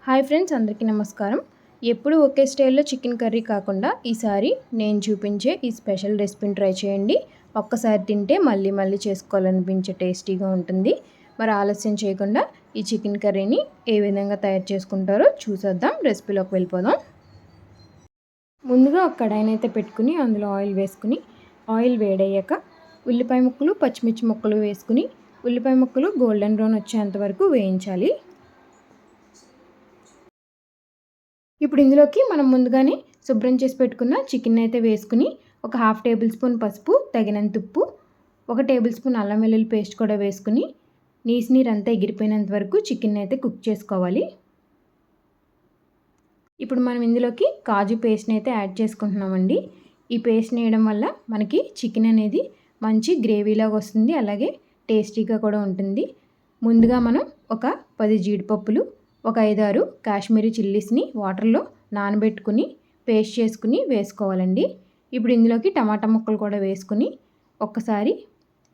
Hi friends, అందరికీ నమస్కారం. ఎప్పుడు ఒకే స్టైల్లో చికెన్ కర్రీ కాకుండా ఈసారి నేను చూపించే ఈ స్పెషల్ రెసిపీని ట్రై చేయండి. ఒక్కసారి తింటే మళ్ళీ మళ్ళీ చేసుకోవాలనిపించే టేస్టీగా ఉంటుంది. మరి ఆలస్యం చేయకుండా ఈ చికెన్ కర్రీని ఏ విధంగా తయారు చేసుకుంటారో చూసేద్దాం. రెసిపీలోకి వెళ్ళిపోదాం. ముందుగా ఒక కడాయిని అయితే పెట్టుకుని అందులో ఆయిల్ వేసుకుని ఆయిల్ వేడయ్యాక ఉల్లిపాయ ముక్కలు, పచ్చిమిర్చి ముక్కలు వేసుకుని ఉల్లిపాయ ముక్కలు గోల్డెన్ బ్రౌన్ వచ్చేంత వరకు వేయించాలి. ఇప్పుడు ఇందులోకి మనం ముందుగానే శుభ్రం చేసి పెట్టుకున్న చికెన్ అయితే వేసుకుని ఒక 1/2 టేబుల్ స్పూన్ పసుపు, తగినంత ఉప్పు, 1 టేబుల్ స్పూన్ అల్లం వెల్లుల్లి పేస్ట్ కూడా వేసుకుని నీరు అంతా ఎగిరిపోయినంత వరకు చికెన్ అయితే కుక్ చేసుకోవాలి. ఇప్పుడు మనం ఇందులోకి కాజు పేస్ట్ని అయితే యాడ్ చేసుకుంటున్నామండి. ఈ పేస్ట్ని వేయడం వల్ల మనకి చికెన్ అనేది మంచి గ్రేవీలాగా వస్తుంది, అలాగే టేస్టీగా కూడా ఉంటుంది. ముందుగా మనం ఒక 10 జీడిపప్పులు, ఒక 5-6 కాశ్మీరీ చిల్లీస్ని వాటర్లో నానబెట్టుకుని పేస్ట్ చేసుకుని వేసుకోవాలండి. ఇప్పుడు ఇందులోకి టమాటా ముక్కలు కూడా వేసుకుని ఒక్కసారి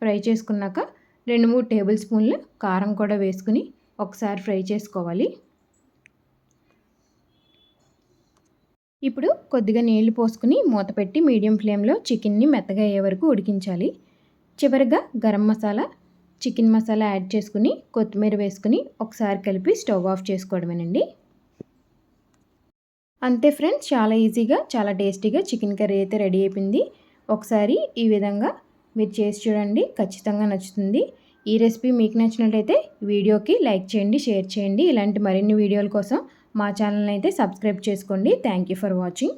ఫ్రై చేసుకున్నాక 2-3 టేబుల్ స్పూన్లు కారం కూడా వేసుకుని ఒకసారి ఫ్రై చేసుకోవాలి. ఇప్పుడు కొద్దిగా నీళ్లు పోసుకుని మూత పెట్టి మీడియం ఫ్లేమ్లో చికెన్ని మెత్తగా అయ్యే వరకు ఉడికించాలి. చివరిగా గరం మసాలా, చికెన్ మసాలా యాడ్ చేసుకుని కొత్తిమీర వేసుకుని ఒకసారి కలిపి స్టవ్ ఆఫ్ చేసుకోవడమేనండి. అంతే ఫ్రెండ్స్, చాలా ఈజీగా చాలా టేస్టీగా చికెన్ కర్రీ అయితే రెడీ అయిపోయింది. ఒకసారి ఈ విధంగా మీరు చేసి చూడండి, ఖచ్చితంగా నచ్చుతుంది. ఈ రెసిపీ మీకు నచ్చినట్లయితే వీడియోకి లైక్ చేయండి, షేర్ చేయండి. ఇలాంటి మరిన్ని వీడియోల కోసం మా ఛానల్ని అయితే సబ్స్క్రైబ్ చేసుకోండి. Thank you for watching.